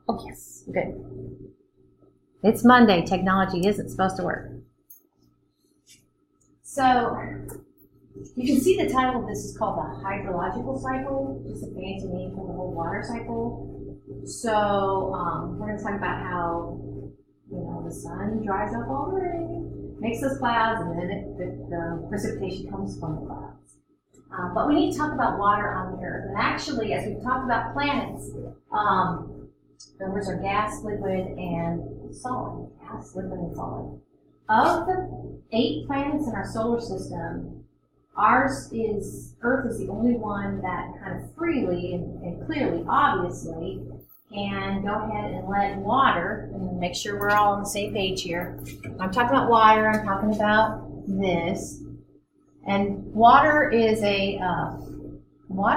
Oh, yes. Good. It's Monday. Technology isn't supposed to work. So, you can see the title of this is called the hydrological cycle, just a fancy name for the whole water cycle. So, we're going to talk about how, the sun dries up all the rain, makes those clouds, and then the precipitation comes from the clouds. But we need to talk about water on the earth. And actually, as we've talked about planets, numbers are gas, liquid, and solid. Gas, liquid, and solid. Of the 8 planets in our solar system, Earth is the only one that kind of freely and clearly, obviously, can go ahead and let water, and make sure we're all on the same page here. I'm talking about water, I'm talking about this. And water is what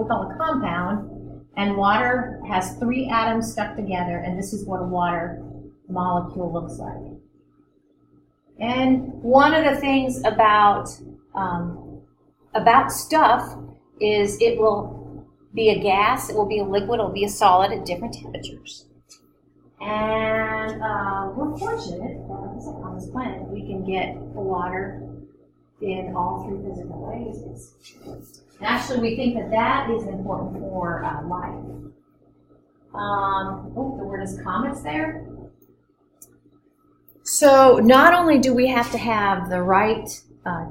we call a compound, and water has 3 atoms stuck together, and this is what a water molecule looks like. And one of the things about stuff is it will be a gas, it will be a liquid, it will be a solid at different temperatures. And we're fortunate that on this planet we can get the water in all 3 physical phases. And actually, we think that is important for life. The word is comets there. So not only do we have to have the right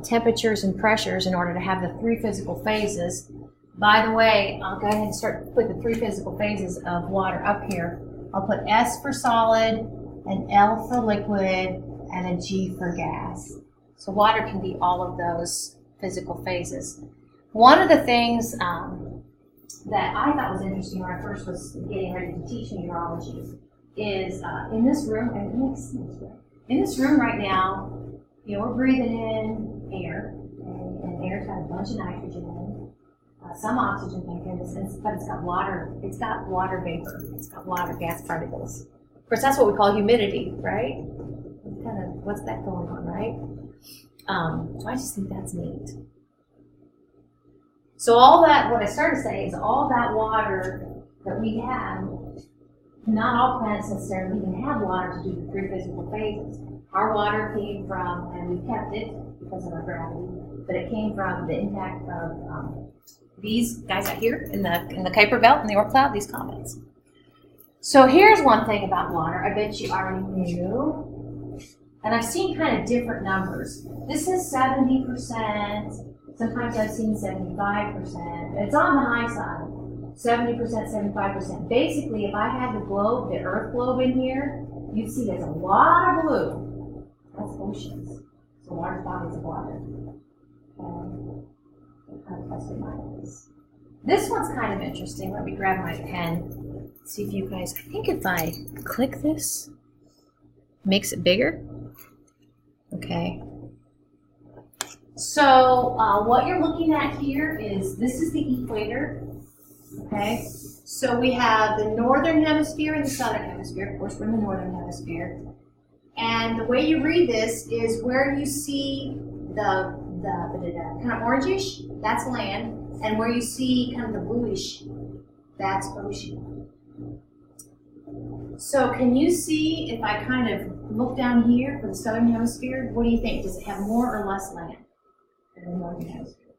temperatures and pressures in order to have the 3 physical phases. By the way, I'll go ahead and put the 3 physical phases of water up here. I'll put S for solid, an L for liquid, and a G for gas. So water can be all of those physical phases. One of the things that I thought was interesting when I first was getting ready to teach meteorology is in this room, and it makes sense, right? In this room right now, we're breathing in air, and air's got a bunch of nitrogen in it, some oxygen, thank goodness, but it's got water. It's got water vapor. It's got water gas particles. Of course, that's what we call humidity, right? What's that going on, right? So I just think that's neat. So what I started to say is all that water that we have, not all planets necessarily even have water to do the 3 physical phases. Our water came from, and we kept it because of our gravity, but it came from the impact of these guys out here in the Kuiper Belt and the Oort Cloud, these comets. So here's one thing about water I bet you already knew, and I've seen kind of different numbers. This is 70%, sometimes I've seen 75%. It's on the high side, 70%, 75%. Basically, if I had the Earth globe in here, you'd see there's a lot of blue. That's oceans. So large bodies of water. This one's kind of interesting. Let me grab my pen. See if you guys, I think if I click this, makes it bigger. Okay. So what you're looking at here this is the equator. Okay. So we have the northern hemisphere and the southern hemisphere. Of course, we're in the northern hemisphere. And the way you read this is where you see the kind of orangish, that's land, and where you see kind of the bluish, that's ocean. So can you see, if I kind of look down here for the southern hemisphere, what do you think? Does it have more or less land than the northern hemisphere?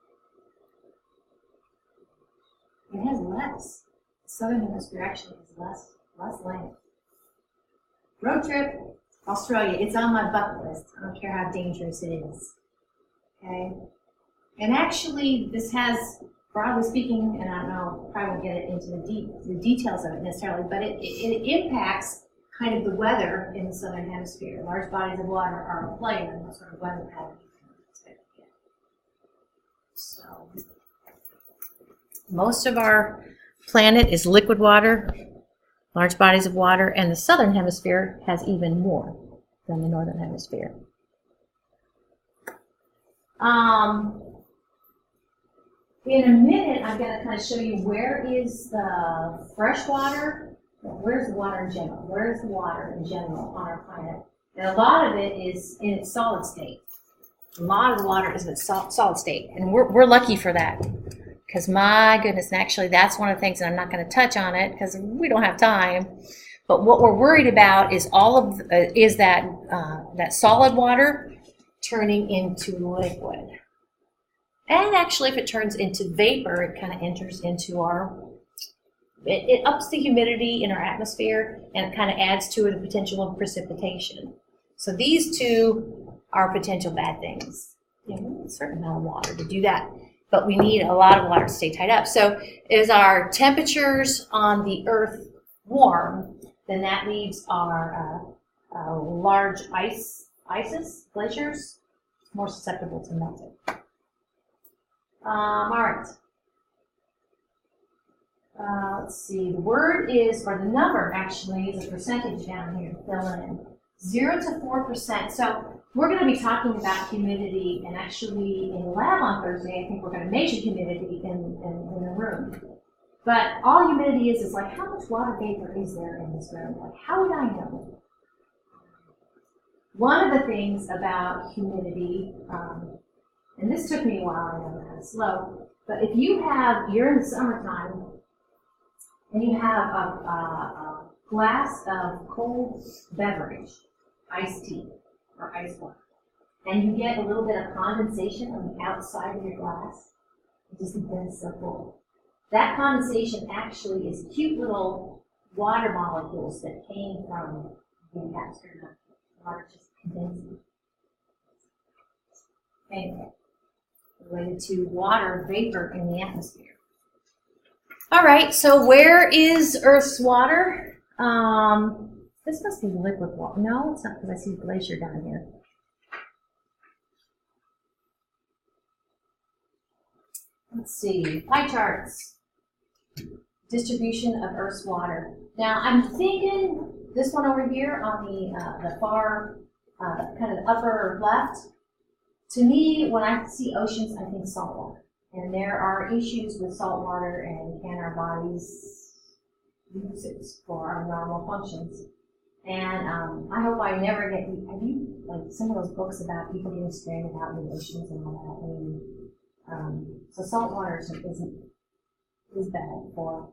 It has less. The southern hemisphere actually has less land. Road trip, Australia, it's on my bucket list. I don't care how dangerous it is. Okay? And actually, this has, broadly speaking, and I don't know, probably won't get it into the details of it necessarily, but it impacts kind of the weather in the southern hemisphere. Large bodies of water are a player in what sort of weather pattern you can expect to get. So, most of our planet is liquid water, large bodies of water, and the southern hemisphere has even more than the northern hemisphere. In a minute, I'm going to kind of show you where is the fresh water, where's the water in general, where's the water in general on our planet. And a lot of it is in its solid state. A lot of the water is in its solid state, and we're lucky for that. because my goodness, and actually that's one of the things, and I'm not going to touch on it because we don't have time. But what we're worried about is that solid water turning into liquid. And actually, if it turns into vapor, it kind of enters into it ups the humidity in our atmosphere, and it kind of adds to the potential of precipitation. So these two are potential bad things. You know, a certain amount of water to do that, but we need a lot of water to stay tied up. So as our temperatures on the Earth warm, then that leaves our large ices, glaciers, more susceptible to melting. All right. Let's see. The word is, or the number actually, is a percentage down here. Fill in 0 to 4%. So we're going to be talking about humidity, and actually in the lab on Thursday, I think we're going to measure humidity in the room. But all humidity is like how much water vapor is there in this room? Like how would I know? One of the things about humidity, and this took me a while, I know kind of slow, but if you're in the summertime, and you have a glass of cold beverage, iced tea or ice water, and you get a little bit of condensation on the outside of your glass, it just depends so cool. That condensation actually is cute little water molecules that came from the atmosphere. Water just condensing. Anyway, related to water vapor in the atmosphere. All right, so where is Earth's water? This must be liquid water. No, it's not, because I see a glacier down here. Let's see, pie charts. Distribution of Earth's water. Now, I'm thinking this one over here on the far, kind of the upper left. To me, when I see oceans, I think salt water. And there are issues with salt water, and can our bodies use it for our normal functions? And I hope I never get, have you, like some of those books about people getting stranded out in the oceans and all that? So salt water is bad for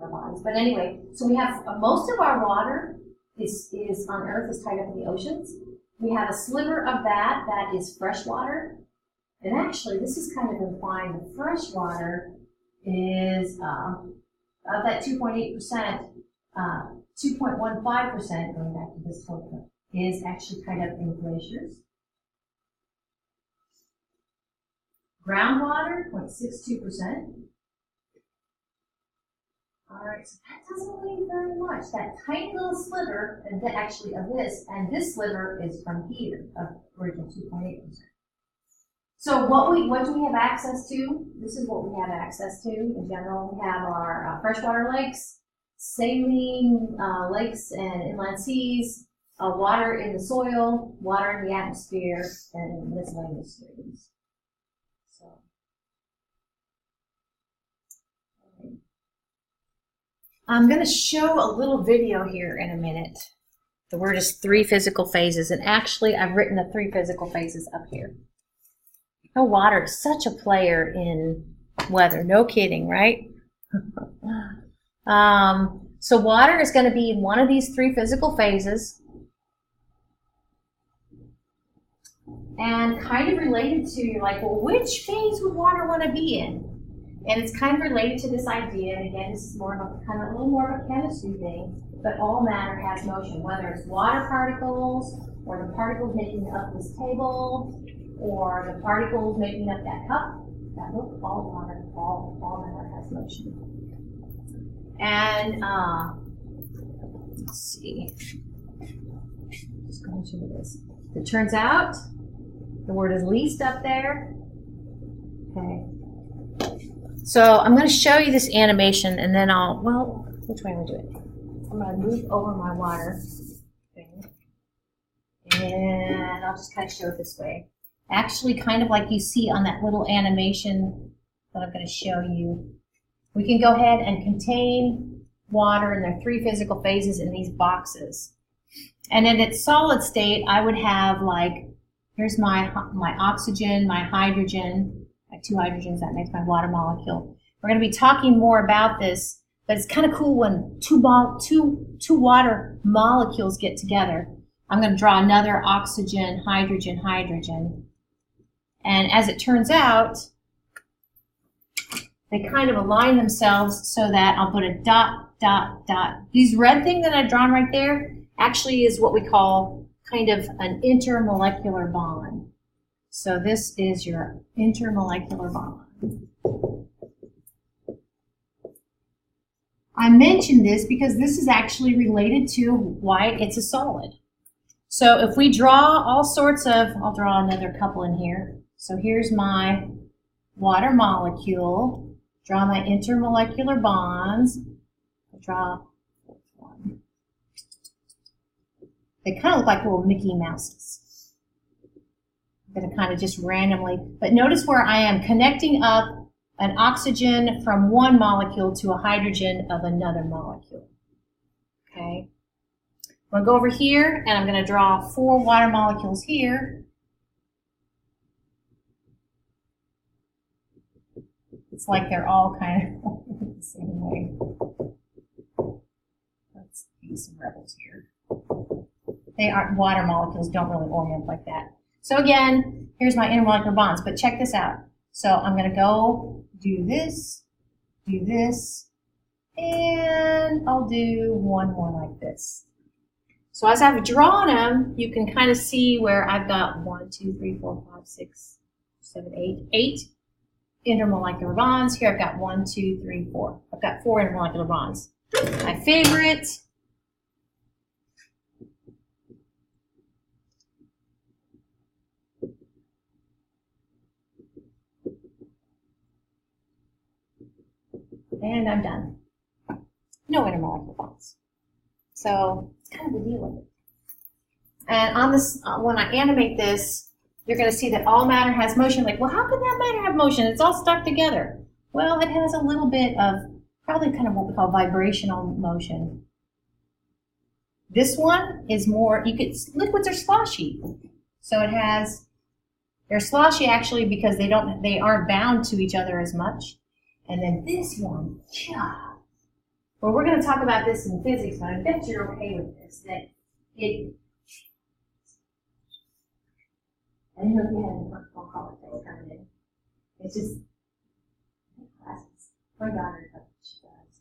our bodies. But anyway, so we have most of our water is on Earth is tied up in the oceans. We have a sliver of that is fresh water. And actually, this is kind of implying that fresh water is, of that 2.8%, 2.15%, going back to this total, is actually tied up in glaciers. Groundwater, 0.62%. All right, so that doesn't leave very much. That tiny little sliver, and actually of this, and this sliver is from here, of original 2.8%. So what do we have access to? This is what we have access to in general. We have our freshwater lakes, saline lakes and inland seas, water in the soil, water in the atmosphere, and miscellaneous streams. So, I'm going to show a little video here in a minute. The word is 3 physical phases, and actually I've written the 3 physical phases up here. Oh, water is such a player in weather. No kidding, right? So water is going to be in one of these 3 physical phases. And kind of related to, you're like, well, which phase would water want to be in? And it's kind of related to this idea, and again, this is more of a kind of a little more of a chemistry thing, but all matter has motion, whether it's water particles, or the particles making up this table, or the particles making up that cup. That look, all water, all matter has motion. And let's see. Just going through this. It turns out the word is least up there. Okay. So I'm going to show you this animation, and then which way am I doing it? I'm going to move over my water thing, and I'll just kind of show it this way. Actually, kind of like you see on that little animation that I'm going to show you. We can go ahead and contain water in their 3 physical phases in these boxes. And in its solid state, I would have like, here's my oxygen, my hydrogen, my 2 hydrogens, that makes my water molecule. We're going to be talking more about this, but it's kind of cool when two water molecules get together. I'm going to draw another oxygen, hydrogen, hydrogen. And as it turns out, they kind of align themselves so that I'll put a dot, dot, dot. These red thing that I've drawn right there actually is what we call kind of an intermolecular bond. So this is your intermolecular bond. I mentioned this because this is actually related to why it's a solid. So if we draw all sorts of, I'll draw another couple in here. So here's my water molecule. Draw my intermolecular bonds. I'll draw one. They kind of look like little Mickey Mouses. I'm going to kind of just randomly, but notice where I am connecting up an oxygen from one molecule to a hydrogen of another molecule. Okay. I'm going to go over here and I'm going to draw 4 water molecules here. It's like they're all kind of the same way. Let's be some rebels here. They aren't, water molecules don't really orient like that. So again, here's my intermolecular bonds, but check this out. So I'm going to go do this, and I'll do one more like this. So as I've drawn them, you can kind of see where I've got 1, 2, 3, 4, 5, 6, 7, 8 intermolecular bonds. Here I've got 1, 2, 3, 4. I've got 4 intermolecular bonds. My favorite. And I'm done. No intermolecular bonds. So it's kind of the deal with it. And on this, when I animate this, you're going to see that all matter has motion. Like, well, how could that matter have motion? It's all stuck together. Well, it has a little bit of probably kind of what we call vibrational motion. This one is more, liquids are sloshy. So it has, they're sloshy actually because they aren't bound to each other as much. And then this one, well, we're going to talk about this in physics, but I bet you're okay with this, that I didn't know if you had any phone call that was coming in. It's just classes. My daughter, she does.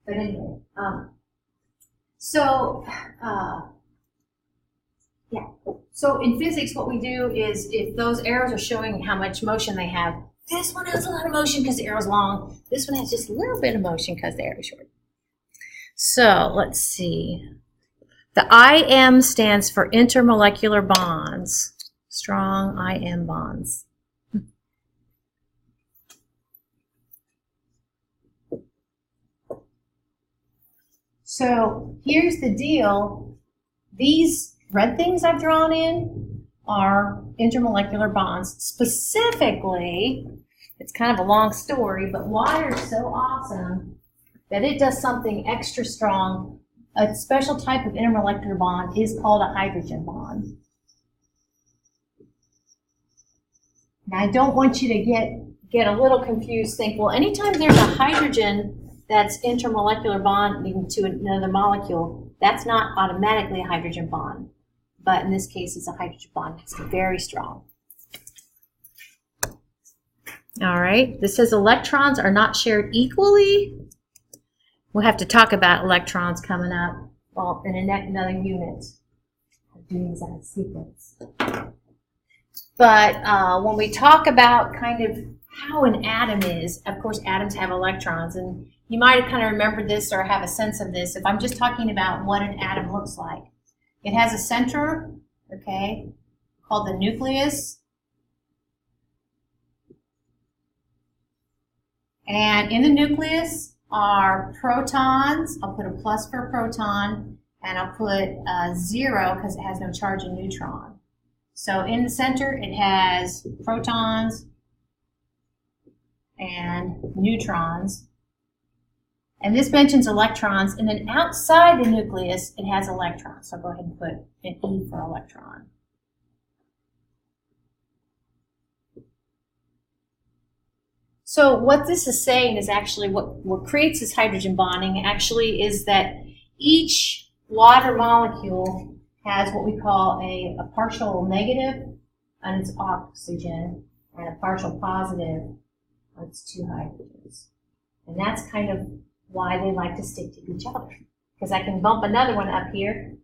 But anyway, yeah. So in physics, what we do is if those arrows are showing how much motion they have, this one has a lot of motion because the arrow's long. This one has just a little bit of motion because the arrow's short. So let's see. The IM stands for intermolecular bonds. Strong IM bonds. So here's the deal. These red things I've drawn in are intermolecular bonds. Specifically, it's kind of a long story, but water is so awesome that it does something extra strong. A special type of intermolecular bond is called a hydrogen bond. Now, I don't want you to get a little confused, think, well, anytime there's a hydrogen that's intermolecular bonding to another molecule, that's not automatically a hydrogen bond. But in this case, it's a hydrogen bond. It's very strong. All right, this says electrons are not shared equally. We'll have to talk about electrons coming up, well, in another unit. I'm doing these out of sequence. But when we talk about kind of how an atom is, of course, atoms have electrons, and you might kind of remember this or have a sense of this if I'm just talking about what an atom looks like. It has a center, okay, called the nucleus. And in the nucleus are protons. I'll put a plus for a proton, and I'll put a 0 because it has no charge in neutron. So in the center, it has protons and neutrons. And this mentions electrons. And then outside the nucleus, it has electrons. So I'll go ahead and put an E for electron. So what this is saying is actually what creates this hydrogen bonding actually is that each water molecule has what we call a partial negative on its oxygen and a partial positive on its two hydrogens. And that's kind of why they like to stick to each other. Because I can bump another one up here,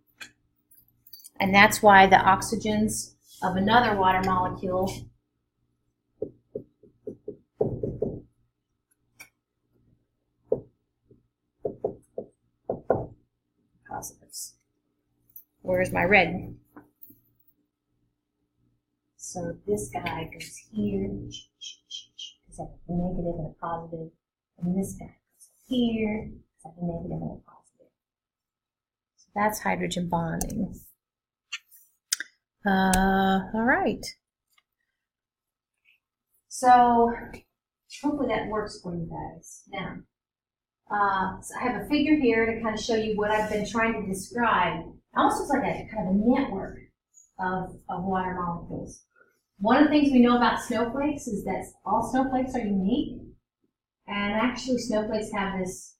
and that's why the oxygens of another water molecule positives. Where's my red? So this guy goes here, because I have a negative and a positive, and this guy goes here, because I have a negative and a positive. So that's hydrogen bonding. All right. So hopefully that works for you guys. Now, so I have a figure here to kind of show you what I've been trying to describe. Almost looks like a kind of a network of water molecules. One of the things we know about snowflakes is that all snowflakes are unique, and actually snowflakes have this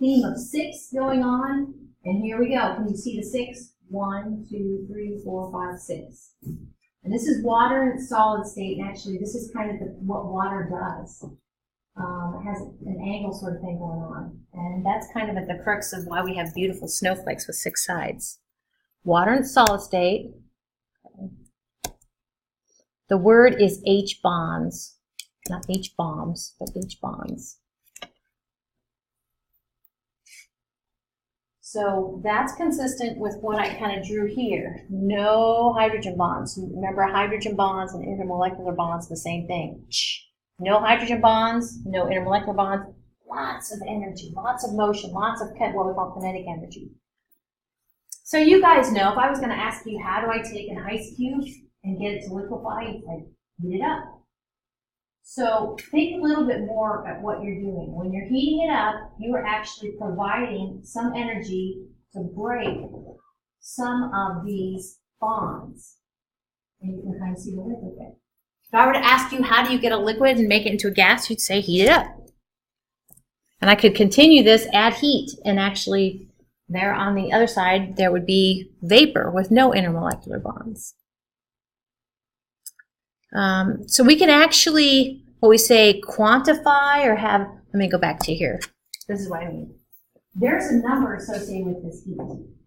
theme of 6 going on. And here we go. Can you see the 6? 1, 2, 3, 4, 5, 6. And this is water in solid state, and actually this is kind of what water does. It has an angle sort of thing going on. And that's kind of at the crux of why we have beautiful snowflakes with 6 sides. Water in solid state. The word is H bonds. Not H bombs, but H bonds. So that's consistent with what I kind of drew here. No hydrogen bonds. Remember, hydrogen bonds and intermolecular bonds, the same thing. No hydrogen bonds, no intermolecular bonds. Lots of energy, lots of motion, lots of what we call kinetic energy. So you guys know, if I was going to ask you, how do I take an ice cube and get it to liquefy, I'd heat it up. So think a little bit more at what you're doing. When you're heating it up, you are actually providing some energy to break some of these bonds. And you can kind of see the liquid there. If I were to ask you, how do you get a liquid and make it into a gas, you'd say heat it up. And I could continue this, add heat, and actually there on the other side, there would be vapor with no intermolecular bonds. So we can actually, what we say, quantify or have, let me go back to here. This is what I mean. There's a number associated with this heat.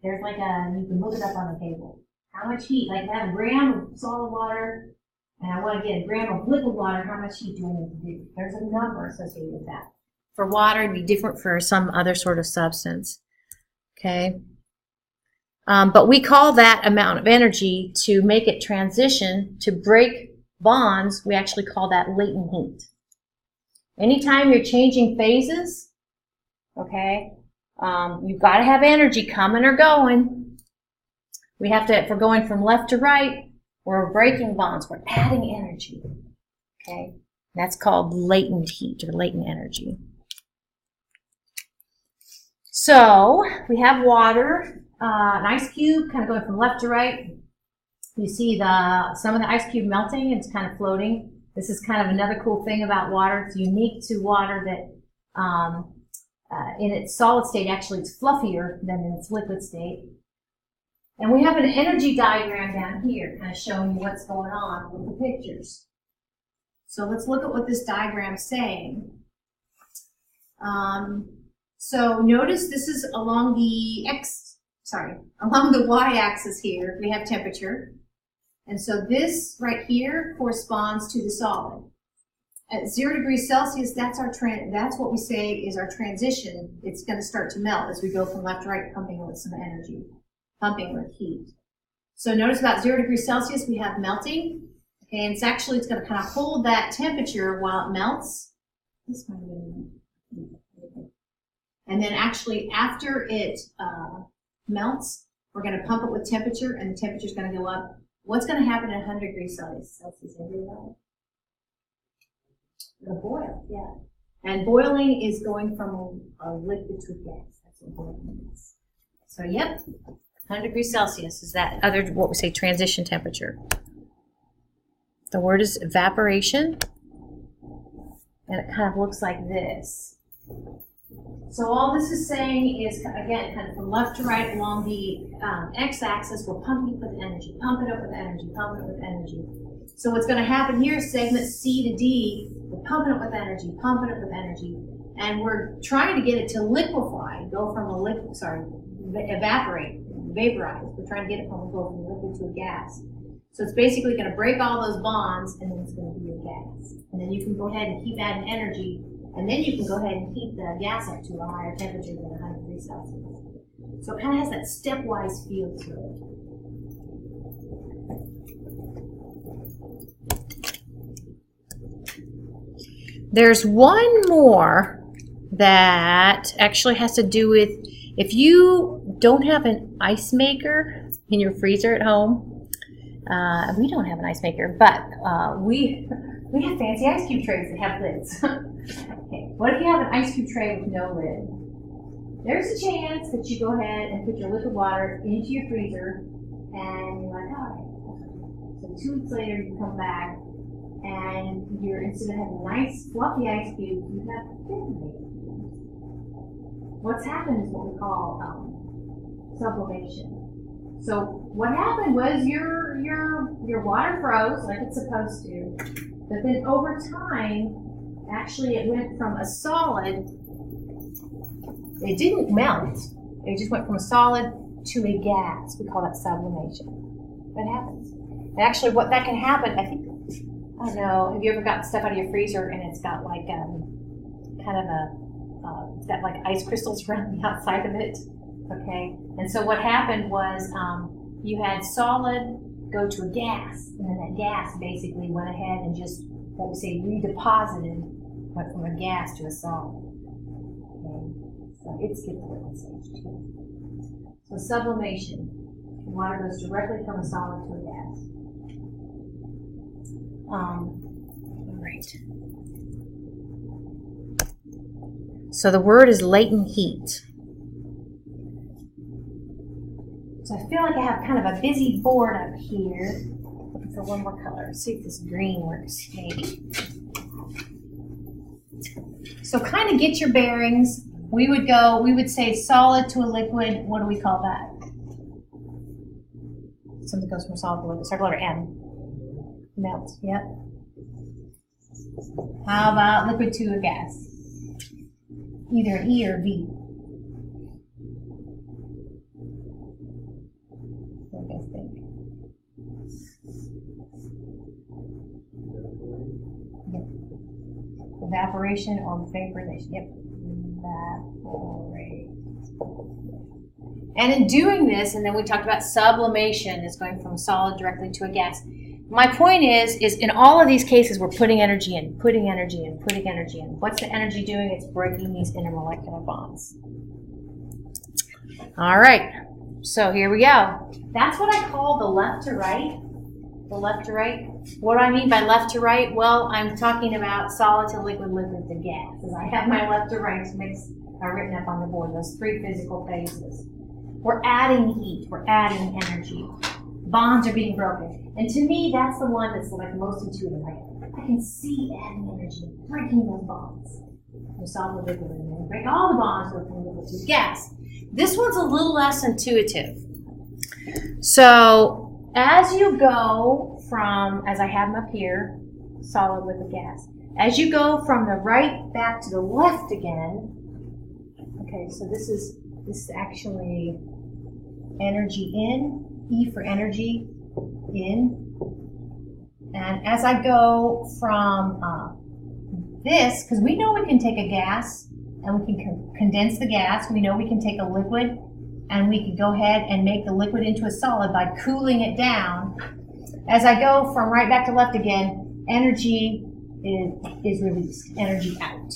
There's like you can look it up on the table. How much heat, like I have a gram of solid water, and I want to get a gram of liquid water, how much heat do I need to do? There's a number associated with that. For water, it'd be different for some other sort of substance. Okay? But we call that amount of energy to make it transition, to break bonds, we actually call that latent heat. Anytime you're changing phases, okay, you've got to have energy coming or going. We have to, if we're going from left to right, we're breaking bonds, we're adding energy, okay? That's called latent heat or latent energy. So we have water, an ice cube, kind of going from left to right. You see some of the ice cube melting, it's kind of floating. This is kind of another cool thing about water. It's unique to water that in its solid state, actually it's fluffier than in its liquid state. And we have an energy diagram down here, kind of showing you what's going on with the pictures. So let's look at what this diagram is saying. So notice this is along the along the y-axis here, we have temperature. And so this right here corresponds to the solid. At 0 degrees Celsius, that's what we say is our transition. It's going to start to melt as we go from left to right, pumping with some energy, pumping with heat. So notice about 0 degrees Celsius, we have melting. Okay, and it's going to kind of hold that temperature while it melts. And then actually after it melts, we're going to pump it with temperature, and the temperature is going to go up. What's going to happen at 100 degrees Celsius? It'll boil, yeah. And boiling is going from a liquid to a gas. That's what boiling is. So, yep, 100 degrees Celsius is that other, what we say, transition temperature. The word is evaporation. and it kind of looks like this. So all this is saying is, again, kind of from left to right along the x-axis, we're pumping with energy, pump it up with energy, pump it with energy. So what's going to happen here is segment C to D, we're pumping it with energy, pumping it with energy, and we're trying to get it to liquefy, go from a liquid, evaporate, vaporize. We're trying to get it from a liquid to a gas. So it's basically going to break all those bonds, and then it's going to be a gas. And then you can go ahead and keep adding energy, and then you can go ahead and heat the gas up to a higher temperature than 100 degrees Celsius. So it kind of has that stepwise feel to it. There's one more that actually has to do with if you don't have an ice maker in your freezer at home. We don't have an ice maker, but we have fancy ice cube trays that have lids. Okay, what if you have an ice cube tray with no lid? There's a chance that you go ahead and put your liquid water into your freezer, and you're like, oh. So 2 weeks later, you come back, and you're, instead of having nice fluffy ice cubes, you have thin cubes. What's happened is what we call sublimation. So what happened was your water froze like it's supposed to, but then over time, actually it went from a solid, it didn't melt, it just went from a solid to a gas. We call that sublimation. That happens. And actually what that can happen, I don't know, have you ever gotten stuff out of your freezer and it's got like kind of it's got like ice crystals around the outside of it? Okay, and so what happened was you had solid go to a gas, and then that gas basically went ahead and just, what we say, redeposited, went from a gas to a solid. Okay, so it skipped the liquid stage too. So sublimation, water goes directly from a solid to a gas. All right. So the word is latent heat. So I feel like I have kind of a busy board up here. Looking for one more color. Let's see if this green works, maybe. So kind of get your bearings. We would say solid to a liquid. What do we call that? Something goes from a solid to a liquid. Start letter M. Melt, yep. How about liquid to a gas? Either an E or a V. What do you guys think? Yep. Evaporation or vaporization. Yep. Evaporate. And in doing this, and then we talked about sublimation, is going from solid directly to a gas. My point is in all of these cases, we're putting energy in, putting energy in, putting energy in. What's the energy doing? It's breaking these intermolecular bonds. All right, so here we go. That's what I call the left to right. The left to right. What do I mean by left to right? Well, I'm talking about solid to liquid, liquid to gas. Because I have my left to right mixed, written up on the board, those 3 physical phases. We're adding heat, we're adding energy. Bonds are being broken. And to me, that's the one that's like most intuitive. Like, I can see adding energy, breaking those bonds. We saw the liquid and then break all the bonds from liquid to gas. This one's a little less intuitive. So as you go from, as I have them up here, solid, liquid, gas. As you go from the right back to the left again, okay, so this is actually energy in, E for energy, in. And as I go from this, because we know we can take a gas and we can condense the gas, we know we can take a liquid and we can go ahead and make the liquid into a solid by cooling it down. As I go from right back to left again, energy is released, energy out.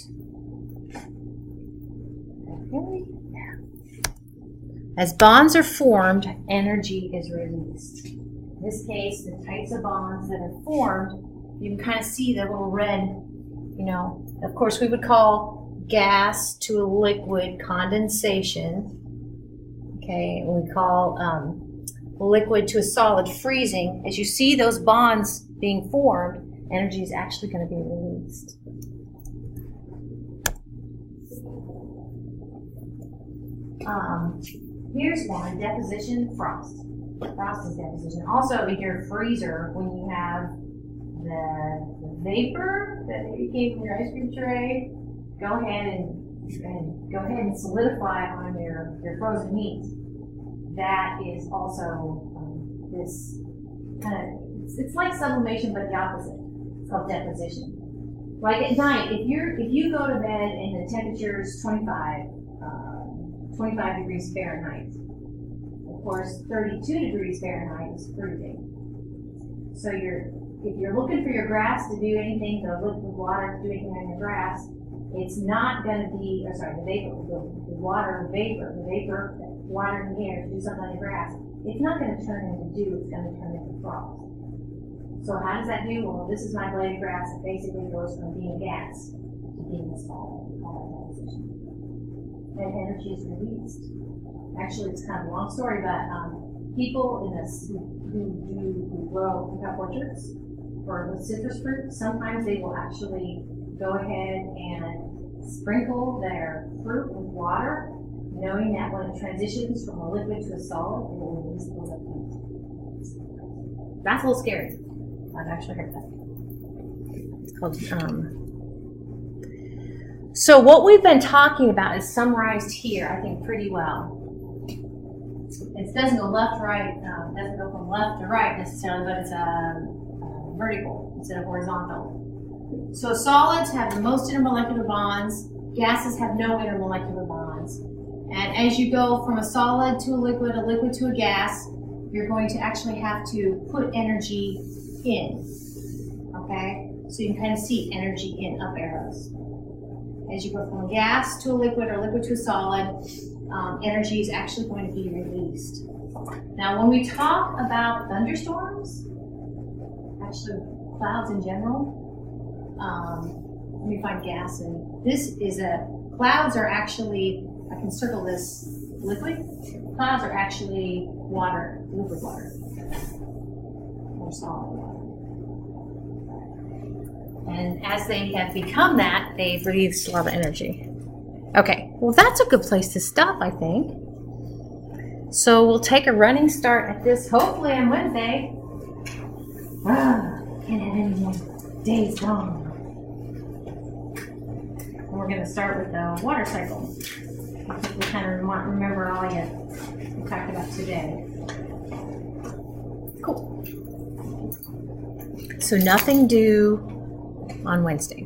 Okay. As bonds are formed, energy is released. In this case, the types of bonds that are formed, you can kind of see the little red, of course we would call gas to a liquid condensation. Okay, and we call liquid to a solid freezing. As you see those bonds being formed, energy is actually going to be released. Here's one, deposition, frost. Frost is deposition. Also in your freezer, when you have the vapor that maybe came from your ice cream tray, go ahead and solidify on your frozen meat. That is also this kind of, it's like sublimation, but the opposite. It's called deposition. Like at night, if you go to bed and the temperature is 25 degrees Fahrenheit, of course 32 degrees Fahrenheit is freezing. So if you're looking for your grass to do anything, the liquid water to do anything on your grass, it's not going to be, the water in the air to do something on your grass, it's not going to turn into dew, it's going to turn into frost. So how does that do? Well, this is my blade of grass. It basically goes from being a gas to being a solid. And energy is released. Actually, it's kind of a long story, but people in this who grow orchards for the citrus fruit, sometimes they will actually go ahead and sprinkle their fruit with water, knowing that when it transitions from a liquid to a solid, it will release a little heat. That's a little scary. I've actually heard that. It's called, so what we've been talking about is summarized here, I think, pretty well. It doesn't go left to right, doesn't go from left to right necessarily, but it's vertical instead of horizontal. So solids have the most intermolecular bonds, gases have no intermolecular bonds. And as you go from a solid to a liquid to a gas, you're going to actually have to put energy in, okay? So you can kind of see energy in, up arrows. As you go from a gas to a liquid or liquid to a solid, energy is actually going to be released. Now, when we talk about thunderstorms, actually clouds in general, let me find gas, and this is clouds are actually, I can circle this liquid, clouds are actually water, liquid water, or solid water. And as they have become that, they've released a lot of energy. Okay, well that's a good place to stop, I think. So we'll take a running start at this, hopefully on Wednesday. Can't have any more days gone. And we're going to start with the water cycle. I think we kind of remember all we talked about today. Cool. So nothing due on Wednesday.